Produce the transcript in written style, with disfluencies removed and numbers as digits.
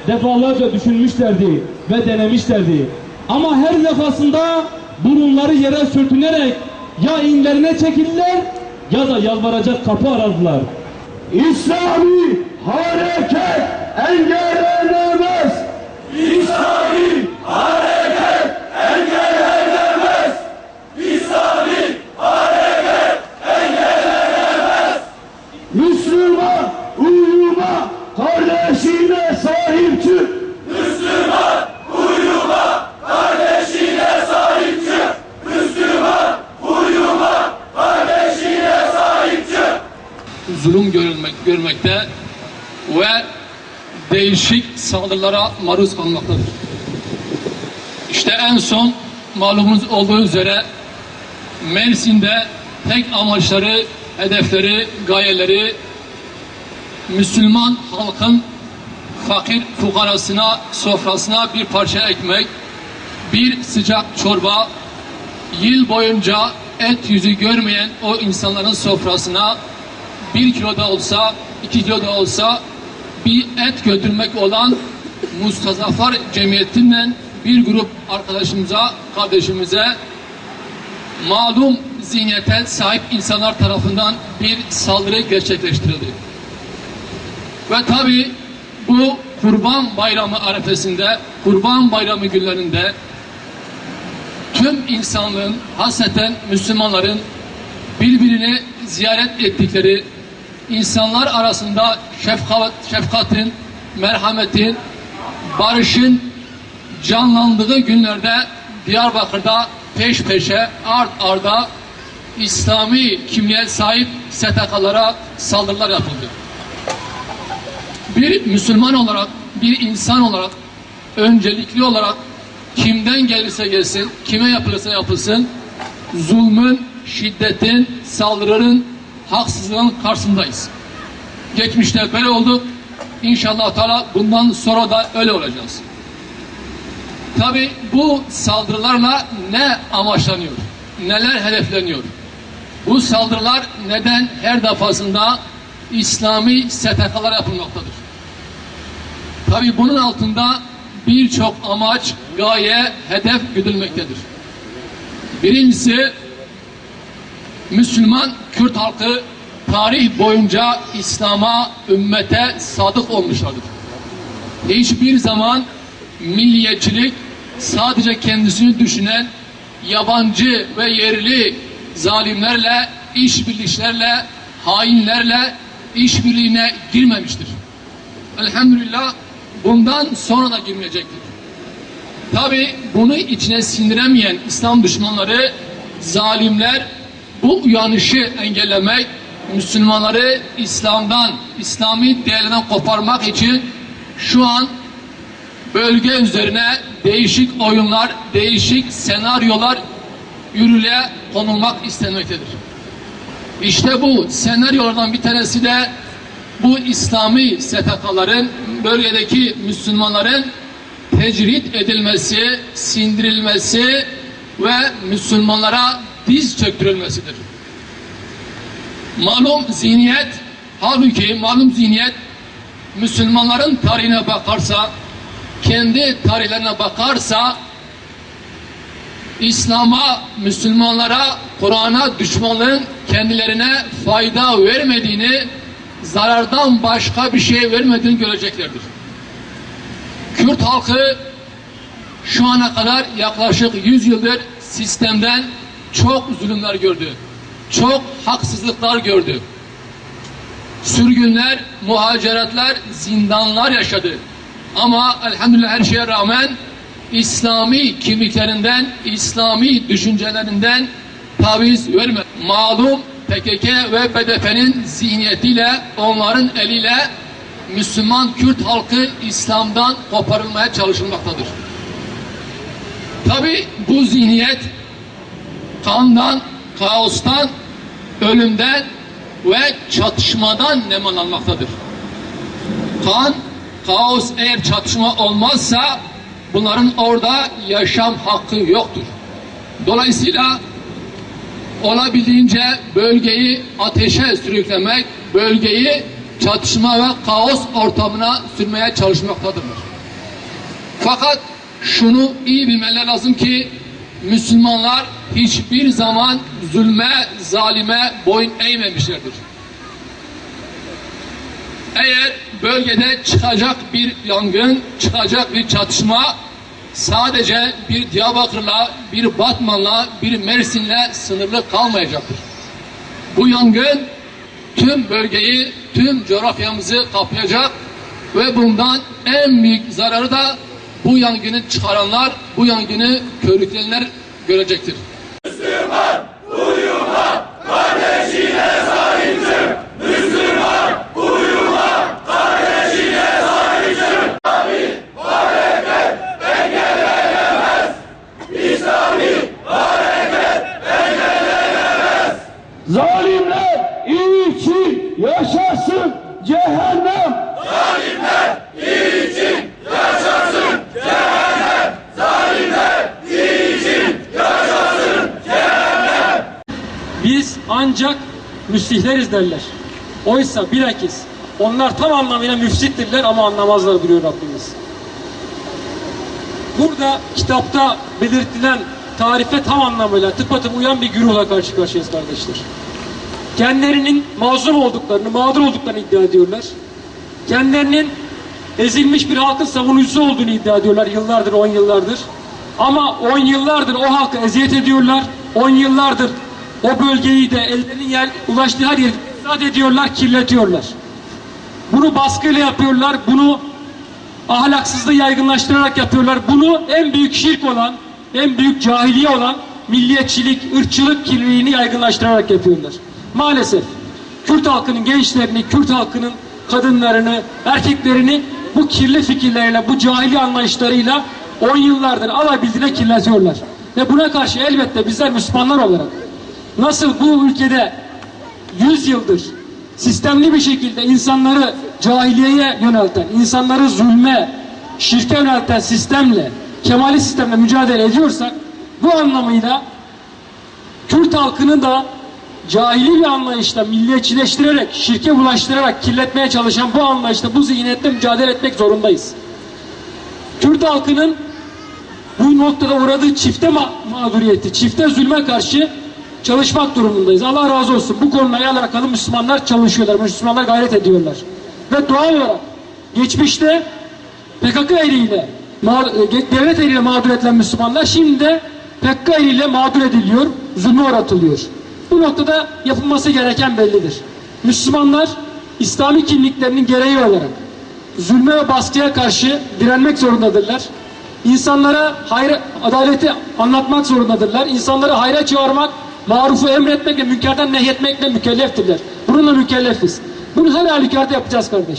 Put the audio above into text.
defalarca düşünmüşlerdi ve denemişlerdi. Ama her defasında burunları yere sürtünerek ya inlerine çekildiler ya da yalvaracak kapı aradılar. İslami hareket engellenemez. İslami hareket engellenemez. İslami hareket engellenemez. Müslüman uyuma kardeşine sahip çık. Müslüman uyuma kardeşine sahip çık. Müslüman uyuma kardeşine sahip çık. Zulüm görmekte ve değişik saldırılara maruz kalmaktadır. İşte en son malumunuz olduğu üzere Mersin'de tek amaçları, hedefleri, gayeleri Müslüman halkın fakir fukarasına, sofrasına bir parça ekmek, bir sıcak çorba, yıl boyunca et yüzü görmeyen o insanların sofrasına 1 kilo da olsa, 2 kilo da olsa bir et götürmek olan Mustazafar Cemiyeti'nden bir grup arkadaşımıza, kardeşimize malum zihniyete sahip insanlar tarafından bir saldırı gerçekleştirildi. Ve tabi bu Kurban Bayramı arefesinde, Kurban Bayramı günlerinde tüm insanlığın, hasreten Müslümanların birbirini ziyaret ettikleri, insanlar arasında şefkatin, merhametin, barışın canlandığı günlerde Diyarbakır'da peş peşe, art arda İslami kimliğe sahip STK'lara saldırılar yapıldı. Bir Müslüman olarak, bir insan olarak, öncelikli olarak kimden gelirse gelsin, kime yapılırsa yapılsın, zulmün, şiddetin, saldırının, haksızlığın karşısındayız. Geçmişte böyle olduk. İnşallah Teala bundan sonra da öyle olacağız. Tabi bu saldırılarla ne amaçlanıyor? Neler hedefleniyor? Bu saldırılar neden her defasında İslami STK'lar yapılmaktadır? Tabi bunun altında birçok amaç, gaye, hedef güdülmektedir. Birincisi, Müslüman Kürt halkı tarih boyunca İslam'a, ümmete sadık olmuşlardır. Hiçbir zaman milliyetçilik, sadece kendisini düşünen yabancı ve yerli zalimlerle, işbirliklerle, hainlerle işbirliğine girmemiştir. Elhamdülillah bundan sonra da girmeyecektir. Tabi bunu içine sindiremeyen İslam düşmanları, zalimler bu uyanışı engellemek, Müslümanları İslam'dan, İslami değerlerden koparmak için şu an bölge üzerine değişik oyunlar, değişik senaryolar yürürlüğe konulmak istenmektedir. İşte bu senaryolardan bir tanesi de bu İslami STK'ların, bölgedeki Müslümanların tecrit edilmesi, sindirilmesi ve Müslümanlara diz çöktürülmesidir. Malum zihniyet, halbuki malum zihniyet Müslümanların tarihine bakarsa, kendi tarihlerine bakarsa İslam'a, Müslümanlara, Kur'an'a düşmanlığın kendilerine fayda vermediğini, zarardan başka bir şey vermediğini göreceklerdir. Kürt halkı şu ana kadar yaklaşık 100 yıldır sistemden çok zulümler gördü. Çok haksızlıklar gördü. Sürgünler, muhaceratlar, zindanlar yaşadı. Ama elhamdülillah her şeye rağmen İslami kimliklerinden, İslami düşüncelerinden taviz vermedi. Malum PKK ve BDP'nin zihniyetiyle, onların eliyle Müslüman Kürt halkı İslam'dan koparılmaya çalışılmaktadır. Tabi bu zihniyet kandan, kaostan, ölümden ve çatışmadan neman almaktadır. Kan, kaos eğer çatışma olmazsa bunların orada yaşam hakkı yoktur. Dolayısıyla olabildiğince bölgeyi ateşe sürüklemek, bölgeyi çatışma ve kaos ortamına sürmeye çalışmaktadırlar. Fakat şunu iyi bilmeleri lazım ki Müslümanlar hiçbir zaman zulme, zalime boyun eğmemişlerdir. Eğer bölgede çıkacak bir yangın, çıkacak bir çatışma sadece bir Diyarbakır'la, bir Batman'la, bir Mersin'le sınırlı kalmayacaktır. Bu yangın tüm bölgeyi, tüm coğrafyamızı kaplayacak ve bundan en büyük zararı da bu yangını çıkaranlar, bu yangını körükleyenler görecektir. Müslüman uyuma, kardeşine sahipsin. Müslüman uyuma, kardeşine sahipsin. İslami hareket engellenemez. İslami hareket engellenemez. Zalimler için yaşasın cehennem. Zalimler için yaşasın cehennem. Zalimler için yaşasın cehennem. Biz ancak müstihleriz derler. Oysa bilakis onlar tam anlamıyla müfsittirler ama anlamazlar diyor Rabbimiz. Burada kitapta belirtilen tarife tam anlamıyla tıpatıp uyan bir güruhla karşı karşıyayız kardeşler. Kendilerinin mazlum olduklarını, mağdur olduklarını iddia ediyorlar. Kendilerinin ezilmiş bir halkın savunucusu olduğunu iddia ediyorlar yıllardır, 10 yıllardır. Ama 10 yıllardır o halka eziyet ediyorlar. 10 yıllardır o bölgeyi de ellerinin ulaştığı her yeri ifsad ediyorlar, kirletiyorlar. Bunu baskıyla yapıyorlar, bunu ahlaksızlığı yaygınlaştırarak yapıyorlar. Bunu en büyük şirk olan, en büyük cahiliye olan milliyetçilik, ırkçılık kirliliğini yaygınlaştırarak yapıyorlar. Maalesef Kürt halkının gençlerini, Kürt halkının kadınlarını, erkeklerini bu kirli fikirleriyle, bu cahiliye anlayışlarıyla 10 yıllardır alabildiğine kirletiyorlar. Ve buna karşı elbette bizler Müslümanlar olarak nasıl bu ülkede 100 yıldır sistemli bir şekilde insanları cahiliyeye yönelten, insanları zulme, şirke yönelten sistemle, kemali sistemle mücadele ediyorsak, bu anlamıyla Kürt halkını da cahili bir anlayışla milliyetçileştirerek, şirke bulaştırarak kirletmeye çalışan bu anlayışla, bu zihniyetle mücadele etmek zorundayız. Kürt halkının bu noktada uğradığı çifte mağduriyeti, çifte zulme karşı çalışmak durumundayız. Allah razı olsun. Bu konuyla alakalı Müslümanlar çalışıyorlar. Müslümanlar gayret ediyorlar. Ve doğal olarak geçmişte PKK eliyle, devlet eliyle mağdur edilen Müslümanlar şimdi de PKK eliyle mağdur ediliyor, zulme uğratılıyor. Bu noktada yapılması gereken bellidir. Müslümanlar İslami kimliklerinin gereği olarak zulme ve baskıya karşı direnmek zorundadırlar. İnsanlara hayır, adaleti anlatmak zorundadırlar. İnsanları hayra çağırmak, marufu emretmek ve münkerden nehyetmekle mükelleftirler. Bununla mükellefiz. Bunu her halükarda yapacağız kardeş.